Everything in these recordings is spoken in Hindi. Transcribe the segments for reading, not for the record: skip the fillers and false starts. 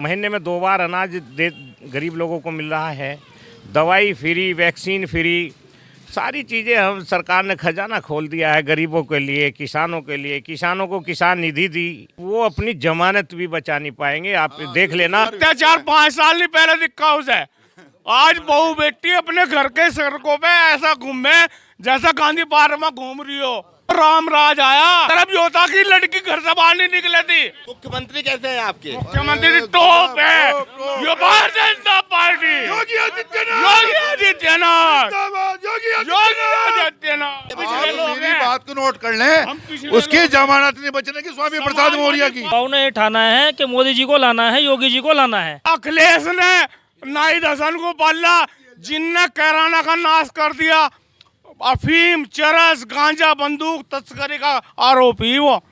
महीने में 2 बार अनाज दे गरीब लोगों को मिल रहा है। दवाई फ्री, वैक्सीन फ्री, सारी चीज़ें हम सरकार ने खजाना खोल दिया है गरीबों के लिए, किसानों के लिए। किसानों को किसान निधि दी, वो अपनी जमानत भी बचा नहीं पाएंगे। आप देख लेना, अत्याचार 5 साल नहीं पहले दिखा उसे। आज बहू बेटी अपने घर के सड़कों पे ऐसा घूमे जैसा गांधी पार्क में घूम रही हो। राम राज आया, तरफ योता की लड़की घर से बाहर नहीं निकले थी। मुख्यमंत्री कैसे हैं आपके? मुख्यमंत्री टॉप है, ये भारतीय जनता पार्टी, योगी आदित्यनाथ। मेरी बात को नोट कर लें, उसकी जमानत नहीं बचने की स्वामी प्रसाद मौर्य की। उन्हें ठाना है कि मोदी जी को लाना है, योगी जी को लाना है। अखिलेश ने नाहिद हसन को पाला, जिनने कैराना का नाश कर दिया। अफीम, चरस, गांजा, बंदूक तस्करी का आरोपी वो।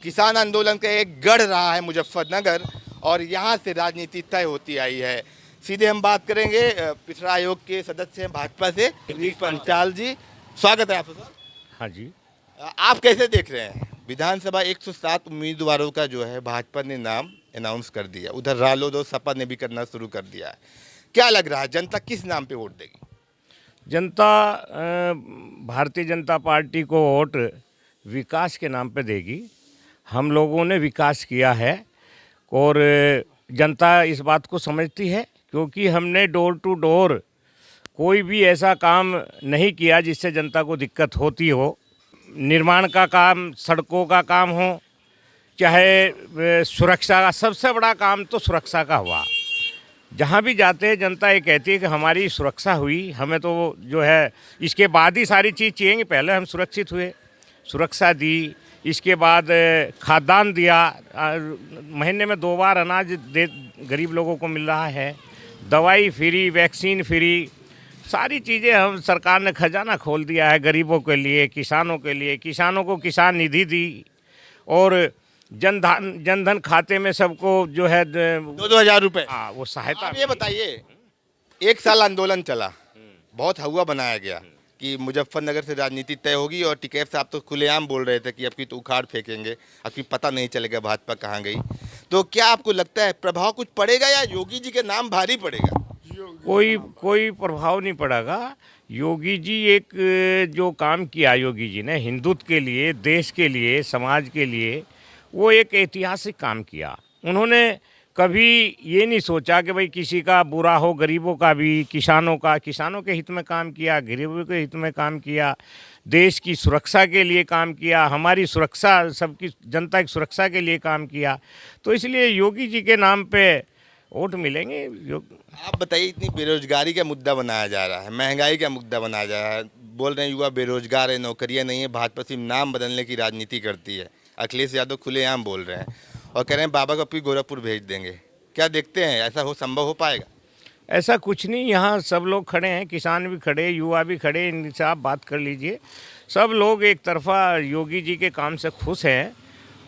किसान आंदोलन का एक गढ़ रहा है मुजफ्फरनगर, और यहाँ से राजनीति तय होती आई है। सीधे हम बात करेंगे पिछड़ा आयोग के सदस्य हैं भाजपा से, जगदीश पंचाल जी, स्वागत है आपका। हाँ जी। आप कैसे देख रहे हैं विधानसभा 107 उम्मीदवारों का जो है भाजपा ने नाम अनाउंस कर दिया, उधर रालोद और सपा ने भी करना शुरू कर दिया है। क्या लग रहा है जनता किस नाम पे वोट देगी? जनता भारतीय जनता पार्टी को वोट विकास के नाम पे देगी। हम लोगों ने विकास किया है और जनता इस बात को समझती है, क्योंकि हमने डोर टू डोर कोई भी ऐसा काम नहीं किया जिससे जनता को दिक्कत होती हो। निर्माण का काम, सड़कों का काम हो, चाहे सुरक्षा का, सबसे बड़ा काम तो सुरक्षा का हुआ। जहाँ भी जाते हैं जनता ये कहती है कि हमारी सुरक्षा हुई, हमें तो जो है इसके बाद ही सारी चीज़ चाहिए। पहले हम सुरक्षित हुए, सुरक्षा दी, इसके बाद खाद्यान्न दिया। महीने में 2 बार अनाज दे गरीब लोगों को मिल रहा है। दवाई फ्री, वैक्सीन फ्री, सारी चीज़ें हम सरकार ने खजाना खोल दिया है गरीबों के लिए, किसानों के लिए। किसानों को किसान निधि दी, और जनधन खाते में सबको जो है 2-2 हज़ार रुपए वो सहायता। आप ये बताइए, 1 साल आंदोलन चला, बहुत हवा बनाया गया कि मुजफ्फरनगर से राजनीति तय होगी, और टिकैत साहब तो खुलेआम बोल रहे थे कि अब की तो उखाड़ फेंकेंगे, अब की पता नहीं चलेगा भाजपा कहाँ गई। तो क्या आपको लगता है प्रभाव कुछ पड़ेगा, या योगी जी के नाम भारी पड़ेगा? कोई प्रभाव नहीं पड़ेगा। योगी जी एक जो काम किया योगी जी ने हिंदुत्व के लिए, देश के लिए, समाज के लिए, वो एक ऐतिहासिक काम किया। उन्होंने कभी ये नहीं सोचा कि भाई किसी का बुरा हो, गरीबों का भी, किसानों के हित में काम किया, गरीबों के हित में काम किया, देश की सुरक्षा के लिए काम किया, हमारी सुरक्षा, सबकी जनता की सुरक्षा के लिए काम किया। तो इसलिए योगी जी के नाम पे वोट मिलेंगे। आप बताइए, इतनी बेरोजगारी का मुद्दा बनाया जा रहा है, महंगाई का मुद्दा बनाया जा रहा है, बोल रहे हैं युवा बेरोजगार है, नौकरियां नहीं है, भाजपा सिर्फ नाम बदलने की राजनीति करती है। अखिलेश यादव खुलेआम बोल रहे हैं और कह रहे हैं बाबा को अपनी गोरखपुर भेज देंगे। क्या देखते हैं, ऐसा संभव हो पाएगा? ऐसा कुछ नहीं, यहाँ सब लोग खड़े हैं, किसान भी खड़े, युवा भी खड़े, इनसे आप बात कर लीजिए। सब लोग एक तरफा योगी जी के काम से खुश हैं,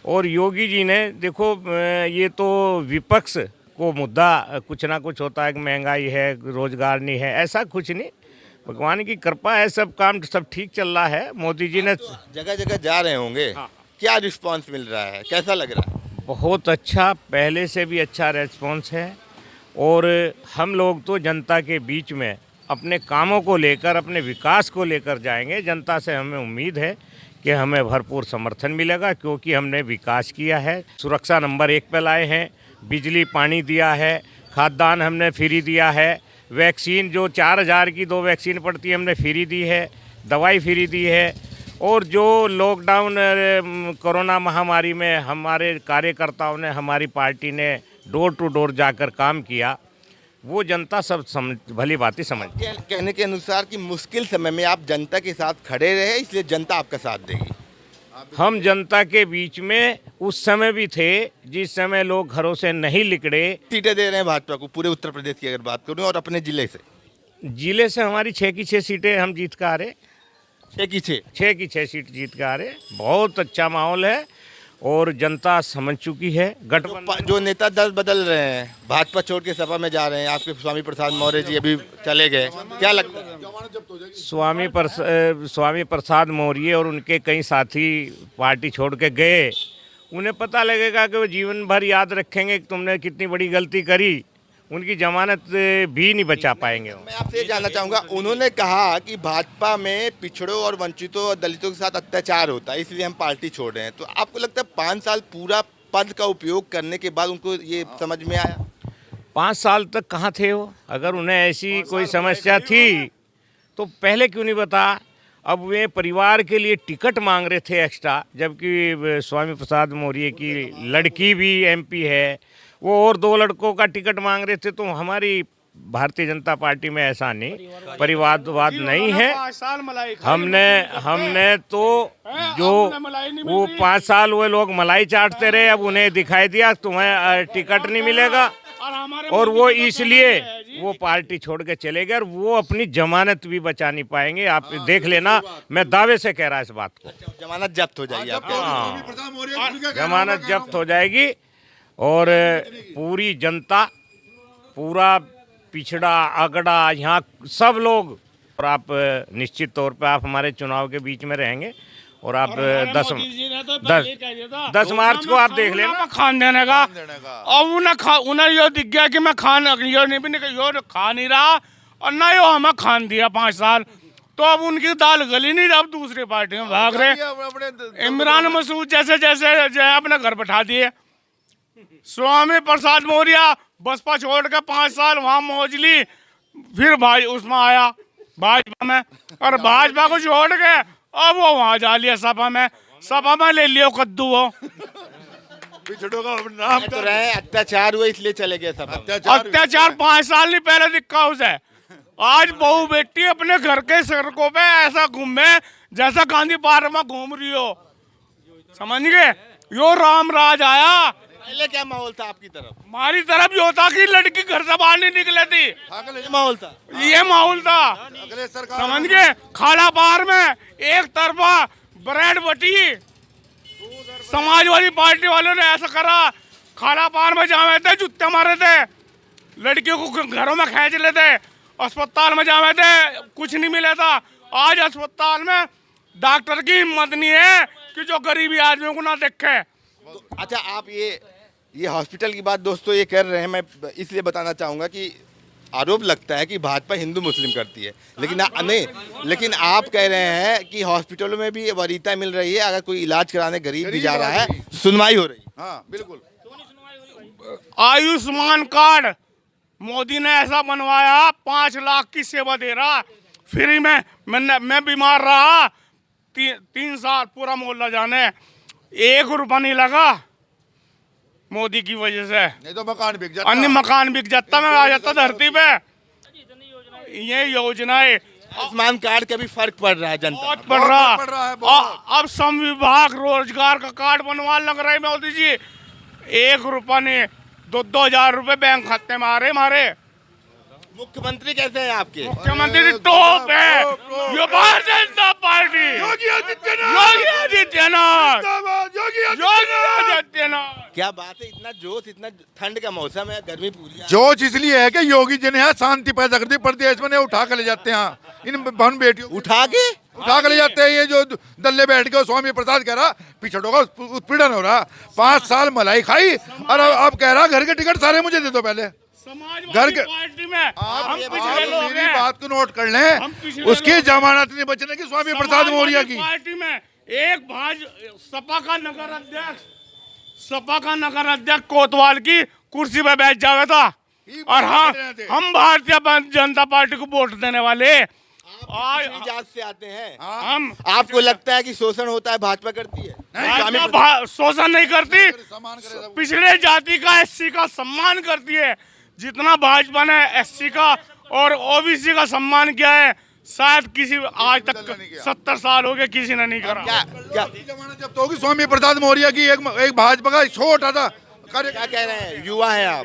और योगी जी ने देखो, ये तो विपक्ष को मुद्दा कुछ ना कुछ होता है कि महंगाई है, रोजगार नहीं है, ऐसा कुछ नहीं। भगवान की कृपा है, सब काम सब ठीक चल रहा है। मोदी जी ने जगह जगह जा रहे होंगे, क्या रिस्पांस मिल रहा है, कैसा लग रहा है? बहुत अच्छा, पहले से भी अच्छा रिस्पांस है। और हम लोग तो जनता के बीच में अपने कामों को लेकर, अपने विकास को लेकर जाएंगे। जनता से हमें उम्मीद है कि हमें भरपूर समर्थन मिलेगा, क्योंकि हमने विकास किया है, सुरक्षा नंबर 1 पे लाए हैं, बिजली पानी दिया है, खाद्यान्न हमने फ्री दिया है, वैक्सीन जो 4000 की 2 वैक्सीन पड़ती है हमने फ्री दी है, दवाई फ्री दी है। और जो लॉकडाउन कोरोना महामारी में हमारे कार्यकर्ताओं ने, हमारी पार्टी ने डोर टू डोर जाकर काम किया, वो जनता सब भली बात ही समझ। कहने के अनुसार कि मुश्किल समय में आप जनता के साथ खड़े रहे, इसलिए जनता आपका साथ देगी। हम जनता के बीच में उस समय भी थे जिस समय लोग घरों से नहीं निकले। सीटें दे रहे हैं भाजपा को पूरे उत्तर प्रदेश की अगर बात करूं, और अपने जिले से हमारी 6 की 6 सीटें हम जीत कर आ रहे। 6 की 6 सीट जीत के आ रहे। बहुत अच्छा माहौल है, और जनता समझ चुकी है। गठबंधन जो नेता दल बदल रहे हैं, भाजपा छोड़ के सपा में जा रहे हैं, आपके स्वामी प्रसाद मौर्य जी अभी चले गए, क्या लगता है? स्वामी प्रसाद मौर्य और उनके कई साथी पार्टी छोड़ के गए, उन्हें पता लगेगा कि वो जीवन भर याद रखेंगे कि तुमने कितनी बड़ी गलती करी, उनकी जमानत भी नहीं बचा पाएंगे वो। मैं आपसे ये जानना चाहूंगा, उन्होंने कहा कि भाजपा में पिछड़ों और वंचितों और दलितों के साथ अत्याचार होता है, इसलिए हम पार्टी छोड़ रहे हैं। तो आपको लगता है 5 साल पूरा पद का उपयोग करने के बाद उनको ये समझ में आया? 5 साल तक कहाँ थे वो? अगर उन्हें ऐसी कोई समस्या थी तो पहले क्यों नहीं बता? अब वे परिवार के लिए टिकट मांग रहे थे एक्स्ट्रा, जबकि स्वामी प्रसाद मौर्य की लड़की भी एमपी है, वो और 2 लड़कों का टिकट मांग रहे थे। तो हमारी भारतीय जनता पार्टी में ऐसा नहीं, परिवारवाद नहीं है। 5 साल मलाई खाई, हमने तो जो वो 5 साल वो लोग मलाई चाटते रहे, अब उन्हें दिखाई दिया तुम्हें टिकट नहीं मिलेगा, और वो इसलिए वो पार्टी छोड़ के चले गए, और वो अपनी जमानत भी बचा नहीं पाएंगे। आप देख लेना, मैं दावे से कह रहा इस बात को। जमानत जब्त हो जाएगी आपके? जमानत जब्त हो जाएगी, और पूरी जनता, पूरा पिछड़ा अगड़ा, यहाँ सब लोग, और आप निश्चित तौर पे आप हमारे चुनाव के बीच में रहेंगे, और आप 10 मार्च को आप देख लेना खान देने का। अब उन्हें यो दिख गया कि मैं खान यो खा नहीं रहा, और ना यो हमें खान दिया 5 साल, तो अब उनकी दाल गली नहीं, अब दूसरी पार्टी में भाग रहे। इमरान मसूद जैसे जैसे जो है अपने घर बैठा दिए। स्वामी प्रसाद मौर्य बसपा छोड़ के 5 साल वहाँ मौज ली, फिर भाई उसमें आया भाजपा में, और भाजपा को छोड़ के अब वो वहाँ जा लिया सपा में ले लियो कद्दू वो। पिछड़ों का नाम तो रहे अत्याचार हुए इसलिए चले गए सब। अत्याचार 5 साल नहीं पहले दिखा उसे। आज बहू बेटी अपने घर के सड़कों पे ऐसा घूमे जैसा गांधी पार्क में घूम रही हो, समझ गए? यो राम राज आया। पहले क्या माहौल था आपकी तरफ? हमारी तरफ ये होता कि लड़की घर से बाहर नहीं निकले थी, ये माहौल था। ये माहौल था, समझ गए? खाला बाहर में एक तरफा ब्रेड बटी, समाजवादी पार्टी वालों ने ऐसा करा, खाला बाहर में जावे थे जूते मारे थे, लड़कियों को घरों में खींच लेते, अस्पताल में जावे थे कुछ नहीं मिला था। आज अस्पताल में डॉक्टर की हिम्मत नहीं है कि जो गरीबी आदमियों को ना देखे। अच्छा, आप ये हॉस्पिटल की बात दोस्तों ये कर रहे हैं, मैं इसलिए बताना चाहूँगा कि आरोप लगता है कि भाजपा हिंदू मुस्लिम करती है, लेकिन आप कह रहे हैं कि हॉस्पिटलों में भी वरीयता मिल रही है, अगर कोई इलाज कराने गरीब भी जा रहा है, सुनवाई हो रही है। हाँ बिल्कुल। आयुष्मान कार्ड मोदी ने ऐसा बनवाया, 5 लाख की सेवा दे रहा फ्री में। मैं बीमार रहा 3 साल, पूरा मोहल्ला जाने, 1 रुपया नहीं लगा मोदी की वजह से। नहीं तो मकान बिक जाता, अन्य मकान बिक जाता, मैं आ जाता धरती पे। ये योजनाएं आयुष्मान कार्ड का भी फर्क पड़ रहा है, जनता बहुत पड़ रहा है। अब श्रम विभाग रोजगार का कार्ड बनवा लग रहा है मोदी जी, 1 रुपया नहीं, 2-2 हजार रुपए बैंक खाते में आ रहे हमारे। मुख्यमंत्री कैसे हैं आपके? मुख्यमंत्री टॉप है, ये भारतीय जनता पार्टी, योगी आदित्यनाथ। क्या बात है, इतना जोश, इतना ठंड का मौसम है, गर्मी पूरी है। जोश इसलिए है कि योगी जी ने यहाँ शांति पैदा कर दी, प्रदेश में उठा कर ले जाते हैं इन बहन बेटियों, उठा के ले जाते हैं। ये जो दल्ले बैठ के स्वामी प्रसाद कह रहा पिछड़ों का उत्पीड़न हो रहा, 5 साल मलाई खाई, और अब कह रहा घर के टिकट सारे मुझे दे दो पहले। घर के पार्टी में आप मेरी बात को नोट कर लें, उसकी जमानत नहीं बचने की स्वामी प्रसाद मौर्य की। पार्टी में एक सपा का नगर अध्यक्ष कोतवाल की कुर्सी पे बैठ जावे था, और हम भारतीय जनता पार्टी को वोट देने वाले जात से आते हैं। हम आपको लगता है कि शोषण होता है, भाजपा करती है? शोषण नहीं करती, पिछड़े जाति का SC का सम्मान करती है। जितना भाजपा ने SC का और OBC का सम्मान किया है, शायद किसी आज तक 70 साल हो गए किसी ने नहीं करा। क्या जब तो होगी स्वामी प्रसाद मौर्य की एक भाजपा का छोटा था। क्या कह रहे हैं, युवा हैं आप,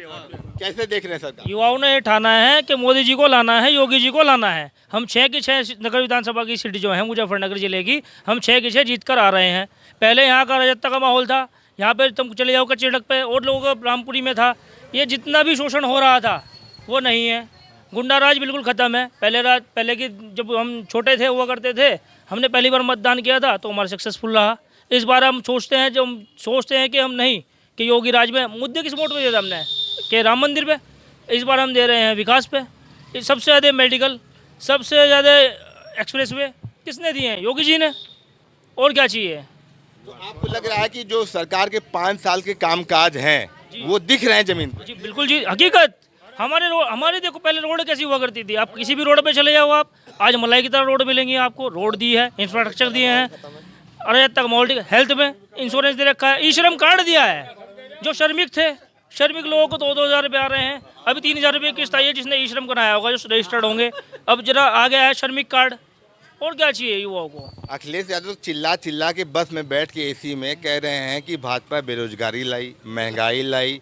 कैसे देख रहे हैं सरकार? युवाओं ने ये ठाना है कि मोदी जी को लाना है, योगी जी को लाना है। हम 6 की 6 नगर विधानसभा की सीट जो है मुजफ्फरनगर जिले की, हम 6 की 6 जीत कर आ रहे हैं। पहले यहाँ का राजत्व का माहौल था, यहाँ पे तुम चले जाओ कच्ची सड़क पे, और लोगों का रामपुरी में था। ये जितना भी शोषण हो रहा था वो नहीं है, गुंडा राज बिल्कुल ख़त्म है। पहले की जब हम छोटे थे हुआ करते थे, हमने पहली बार मतदान किया था तो हमारा सक्सेसफुल रहा। इस बार हम सोचते हैं कि हम नहीं कि योगी राज में मुद्दे किस वोट पे दिया था हमने कि राम मंदिर पे, इस बार हम दे रहे हैं विकास पे। सबसे ज़्यादा मेडिकल, सबसे ज़्यादा एक्सप्रेस वे किसने दिए हैं? योगी जी ने। और क्या चाहिए? तो आपको लग रहा है कि जो सरकार के 5 साल के कामकाज हैं वो दिख रहे हैं जमीन पर? जी बिल्कुल जी, हकीकत। हमारे देखो पहले रोड कैसी हुआ करती थी, आप किसी भी रोड पे चले जाओ आप, आज मलाई की तरह रोड मिलेंगी आपको। रोड दी है, इंफ्रास्ट्रक्चर दिए हैं, और जब तक मोल्टी हेल्थ में इंश्योरेंस दे रखा है, ई श्रम कार्ड दिया है। जो श्रमिक थे, श्रमिक लोगों को 2-2 हज़ार रुपये आ रहे हैं, अभी 3,000 रुपये किस्त आई है जिसने ई श्रम कराया होगा, जो रजिस्टर्ड होंगे। अब जरा आ गया है श्रमिक कार्ड। और क्या चाहिए युवाओं को? अखिलेश यादव चिल्ला चिल्ला के बस में बैठ के एसी में कह रहे हैं कि भाजपा बेरोजगारी लाई, महंगाई लाई,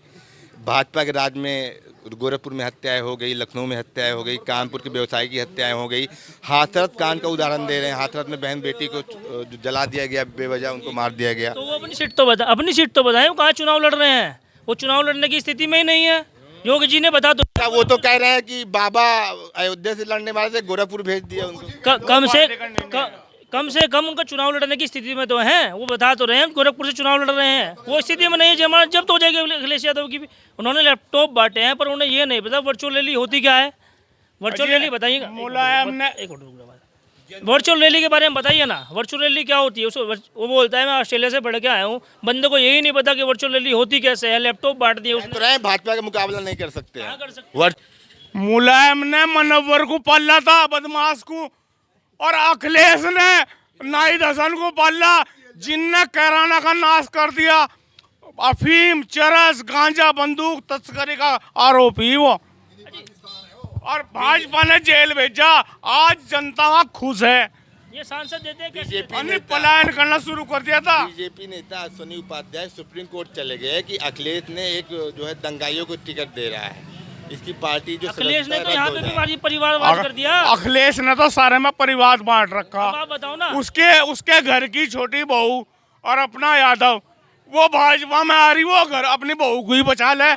भाजपा के राज में गोरखपुर में हत्याएं हो गई, लखनऊ में हत्याएं हो गई, कानपुर के व्यवसायी की हत्याएं हो गई। हाथरस कांड का उदाहरण दे रहे हैं, हाथरस में बहन बेटी को जला दिया गया, बेवजह उनको मार दिया गया। तो वो अपनी सीट तो बताएं, वो कहाँ चुनाव लड़ रहे हैं? वो चुनाव लड़ने की स्थिति में ही नहीं है। योगी जी ने बता दो। वो तो कह रहे हैं कि बाबा अयोध्या से लड़ने वाले थे, गोरखपुर भेज दिया उनको। कम से कम उनका चुनाव लड़ने की स्थिति में तो हैं। वो बता तो रहे हैं गोरखपुर से चुनाव लड़ रहे हैं, वो स्थिति में नहीं है। जब तो हो जाएगी अखिलेश यादव की भी। उन्होंने लैपटॉप बांटे हैं, पर उन्हें ये नहीं पता वर्चुअल रैली होती क्या है। वर्चुअल रैली बताइएगा। मुलायम ने वर्चुअल रैली के बारे में बताइए ना, वर्चुअल रैली क्या होती है? वो बोलता है मैं ऑस्ट्रेलिया से पढ़ के आया हूँ, बंदे को यही नहीं पता कि वर्चुअल रैली होती कैसे है। लैपटॉप बांट दिए उसने। तो रहे भाजपा का मुकाबला नहीं कर सकते हैं। मुलायम ने मनव्वर को पाला था, बदमाश को, और अखिलेश ने नाहिद हसन को पाला, जिनने कैराना का नाश कर दिया। अफीम, चरस, गांजा, बंदूक तस्करी का आरोपी वो, और भाजपा ने जेल भेजा। आज जनता वहाँ खुश है। ये सांसद देते हैं बीजेपी पलायन करना शुरू कर दिया था। बीजेपी नेता अश्विनी उपाध्याय सुप्रीम कोर्ट चले गए कि अखिलेश ने एक जो है दंगाइयों को टिकट दे रहा है, इसकी पार्टी जो अखिलेश ने तो यहाँ पे भी परिवारवाद कर दिया। अखिलेश ने तो सारे में परिवार बांट रखा। आप बताओ ना, उसके घर की छोटी बहू और अपना यादव, वो भाजपा में आ रही, वो घर अपनी बहू को ही बचा ले।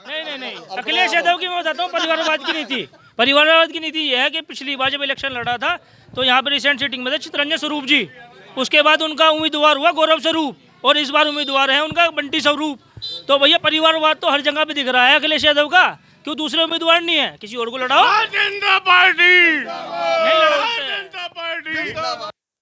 नहीं, अखिलेश यादव की मैं बताता हूँ परिवारवाद की नीति। परिवारवाद की नीति यह है कि पिछली बार जब इलेक्शन लड़ा था तो यहाँ पे रिसेंट सीटिंग में थे चितरंजन स्वरूप जी, उसके बाद उनका उम्मीदवार हुआ गौरव स्वरूप, और इस बार उम्मीदवार है उनका बंटी स्वरूप। तो भैया परिवारवाद तो हर जगह पे दिख रहा है अखिलेश यादव का। क्यों दूसरे उम्मीदवार नहीं है? किसी और को लड़ाओ। जनता पार्टी। नहीं लड़ा सकते।